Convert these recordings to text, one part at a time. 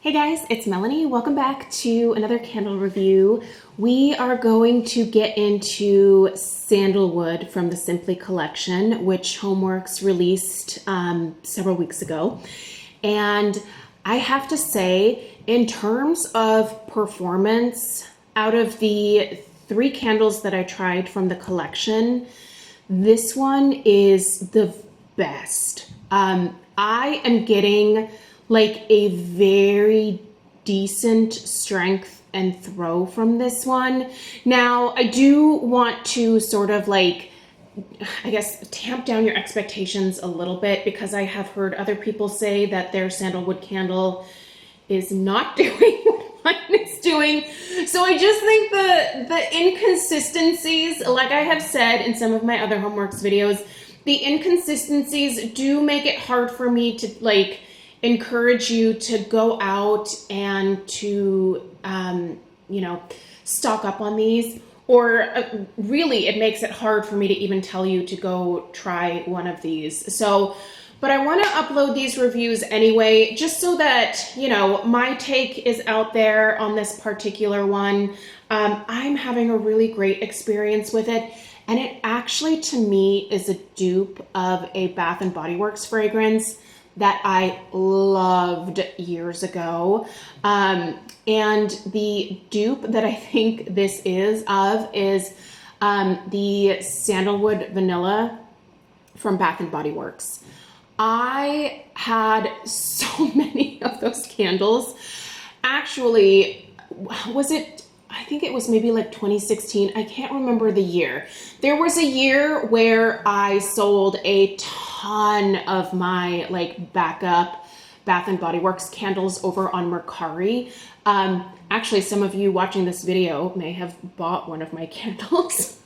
Hey guys, it's Melanie. Welcome back to another candle review. We are going to get into Sandalwood from the Simply collection, which HomeWorx released several weeks ago. And I have to say, in terms of performance, out of the 3 candles that I tried from the collection, this one is the best. I am getting like a very decent strength and throw from this one. Now, I do want to sort of like, I guess, tamp down your expectations a little bit because I have heard other people say that their sandalwood candle is not doing what mine is doing. So I just think the inconsistencies, like I have said in some of my other HomeWorx videos, the inconsistencies do make it hard for me to like encourage you to go out and to, stock up on these, or really it makes it hard for me to even tell you to go try one of these. So, but I want to upload these reviews anyway, just so that, my take is out there on this particular one. I'm having a really great experience with it. And it actually, to me, is a dupe of a Bath & Body Works fragrance that I loved years ago. And the dupe that I think this is of is the Sandalwood Vanilla from Bath & Body Works. I had so many of those candles. Actually, I think it was maybe like 2016. I can't remember the year. There was a year where I sold a ton of my like backup Bath & Body Works candles over on Mercari. Actually, some of you watching this video may have bought one of my candles.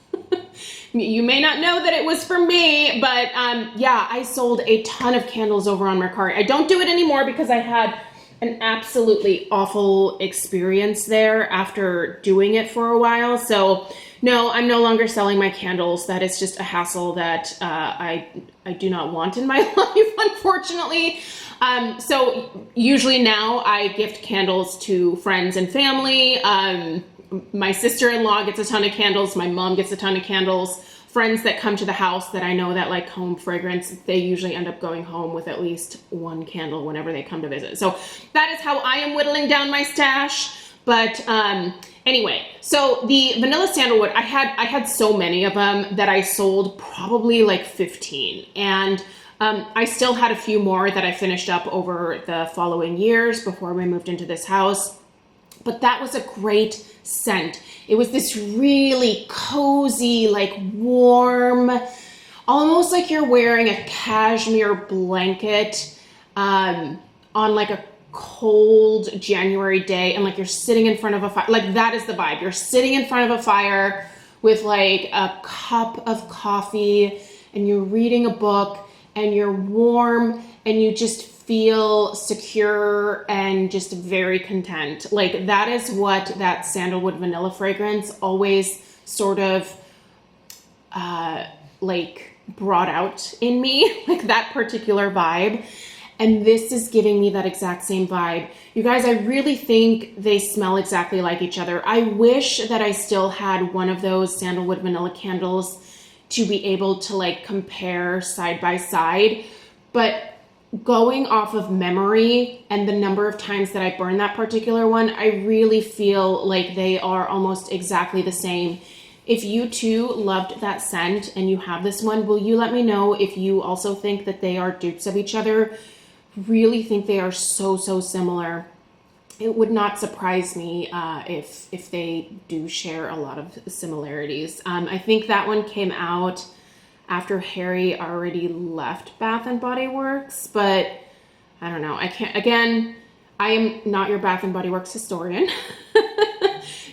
You may not know that it was for me, but yeah, I sold a ton of candles over on Mercari. I don't do it anymore because I had an absolutely awful experience there after doing it for a while. So no, I'm no longer selling my candles. That is just a hassle that I do not want in my life, unfortunately. So usually now I gift candles to friends and family. My sister-in-law gets a ton of candles. My mom gets a ton of candles. Friends that come to the house that I know that like home fragrance, they usually end up going home with at least one candle whenever they come to visit. So that is how I am whittling down my stash. But anyway, so the Vanilla Sandalwood, I had so many of them that I sold probably like 15. And I still had a few more that I finished up over the following years before we moved into this house. But that was a great scent. It was this really cozy, like warm, almost like you're wearing a cashmere blanket on like a cold January day, and like you're sitting in front of a fire. Like that is the vibe. You're sitting in front of a fire with like a cup of coffee and you're reading a book and you're warm and you just feel secure and just very content. Like that is what that Sandalwood Vanilla fragrance always sort of like brought out in me, like that particular vibe. And this is giving me that exact same vibe. You guys, I really think they smell exactly like each other. I wish that I still had one of those Sandalwood Vanilla candles to be able to like compare side by side, but going off of memory and the number of times that I burned that particular one, I really feel like they are almost exactly the same. If you too loved that scent and you have this one, will you let me know if you also think that they are dupes of each other? Really think they are so similar. It would not surprise me if they do share a lot of similarities. I think that one came out after Harry already left Bath & Body Works, but I don't know. I am not your Bath & Body Works historian.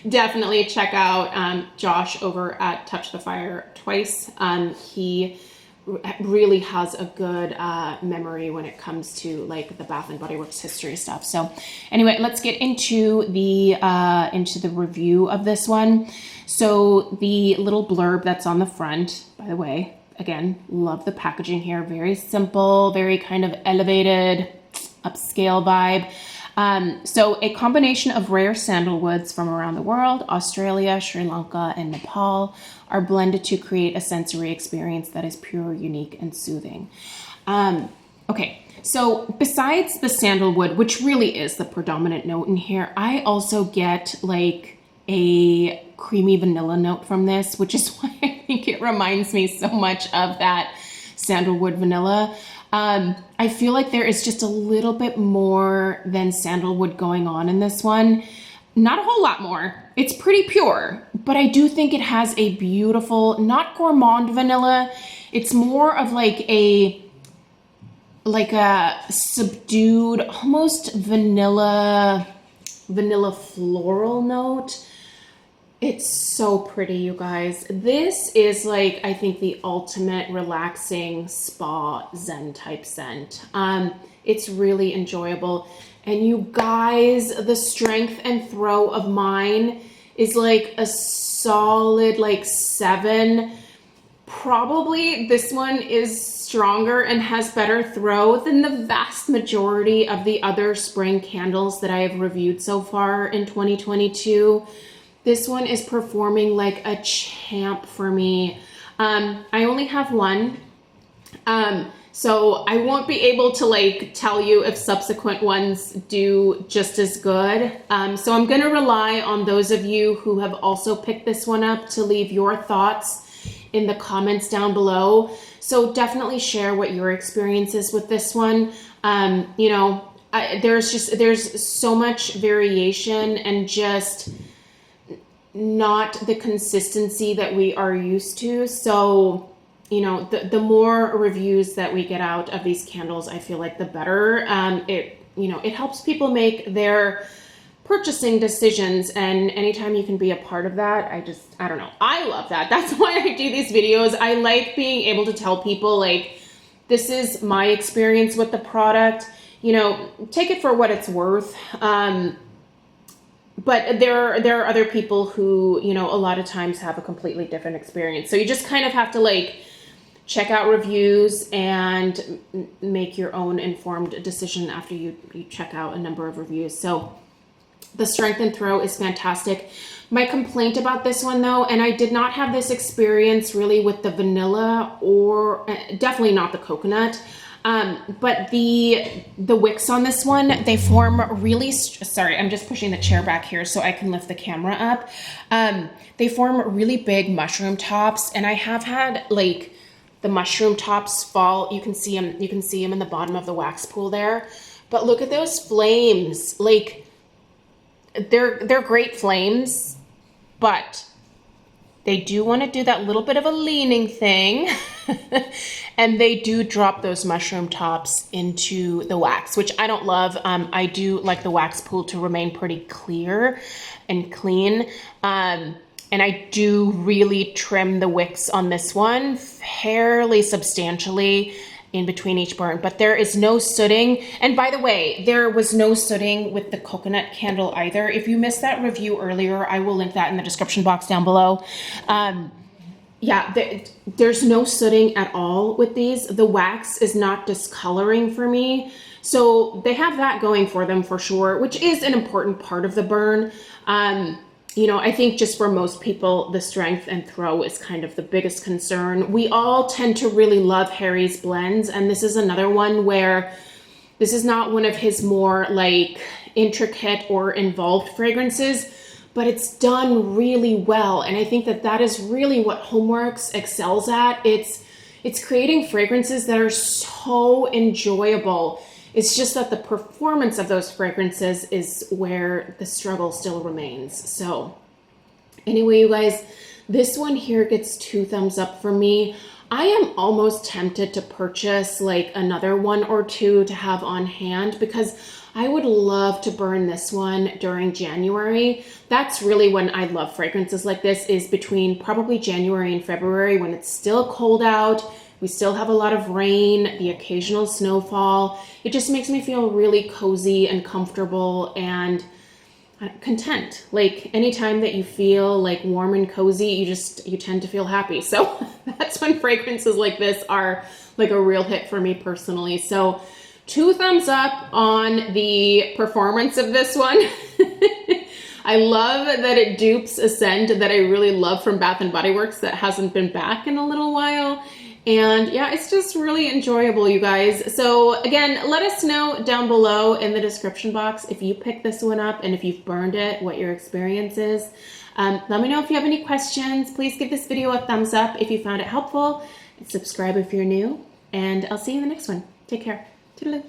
Definitely check out Josh over at Touch the Fire Twice. He really has a good memory when it comes to like the Bath & Body Works history stuff. So anyway, let's get into the review of this one. So the little blurb that's on the front, by the way, again, love the packaging here. Very simple, very kind of elevated, upscale vibe. So a combination of rare sandalwoods from around the world, Australia, Sri Lanka, and Nepal, are blended to create a sensory experience that is pure, unique, and soothing. Okay, so besides the sandalwood, which really is the predominant note in here, I also get like a creamy vanilla note from this, which is why I think it reminds me so much of that sandalwood vanilla. I feel like there is just a little bit more than sandalwood going on in this one. Not a whole lot more. It's pretty pure, but I do think it has a beautiful, not gourmand vanilla. It's more of like a subdued, almost vanilla floral note. It's so pretty, you guys. This is like, I think, the ultimate relaxing spa zen type scent. It's really enjoyable. And you guys, the strength and throw of mine is like a solid like 7. Probably this one is stronger and has better throw than the vast majority of the other spring candles that I have reviewed so far in 2022. This one is performing like a champ for me. I only have one, so I won't be able to like tell you if subsequent ones do just as good. So I'm gonna rely on those of you who have also picked this one up to leave your thoughts in the comments down below. So definitely share what your experience is with this one. You know, there's so much variation and just not the consistency that we are used to. So, you know, the more reviews that we get out of these candles, I feel like the better. It helps people make their purchasing decisions, and anytime you can be a part of that, I don't know. I love that. That's why I do these videos. I like being able to tell people like, this is my experience with the product. You know, take it for what it's worth. But there are other people who, you know, a lot of times have a completely different experience. So you just kind of have to like check out reviews and make your own informed decision after you check out a number of reviews. So the strength and throw is fantastic. My complaint about this one though, and I did not have this experience really with the vanilla or definitely not the coconut. But the wicks on this one, they form really, sorry, I'm just pushing the chair back here so I can lift the camera up. They form really big mushroom tops, and I have had like the mushroom tops fall. You can see them in the bottom of the wax pool there. But look at those flames. Like they're great flames, but they do want to do that little bit of a leaning thing. And they do drop those mushroom tops into the wax, which I don't love. I do like the wax pool to remain pretty clear and clean. And I do really trim the wicks on this one fairly substantially in between each burn, but there is no sooting. And by the way, there was no sooting with the coconut candle either. If you missed that review earlier, I will link that in the description box down below. Yeah, there's no sooting at all with these. The wax is not discoloring for me. So they have that going for them for sure, which is an important part of the burn. You know, I think just for most people, the strength and throw is kind of the biggest concern. We all tend to really love Harry's blends, and this is another one where this is not one of his more like intricate or involved fragrances, but it's done really well. And I think that that is really what HomeWorx excels at. It's creating fragrances that are so enjoyable. It's just that the performance of those fragrances is where the struggle still remains. So anyway, you guys, this one here gets 2 thumbs up for me. I am almost tempted to purchase like another 1 or 2 to have on hand, because I would love to burn this one during January. That's really when I love fragrances like this, is between probably January and February, when it's still cold out. We still have a lot of rain, the occasional snowfall. It just makes me feel really cozy and comfortable and content. Like anytime that you feel like warm and cozy, you tend to feel happy. So that's when fragrances like this are like a real hit for me personally. So 2 thumbs up on the performance of this one. I love that it dupes a scent that I really love from Bath & Body Works that hasn't been back in a little while. And yeah, it's just really enjoyable, you guys. So again, let us know down below in the description box if you picked this one up and if you've burned it, what your experience is. Let me know if you have any questions. Please give this video a thumbs up if you found it helpful. And subscribe if you're new. And I'll see you in the next one. Take care. Toodaloo.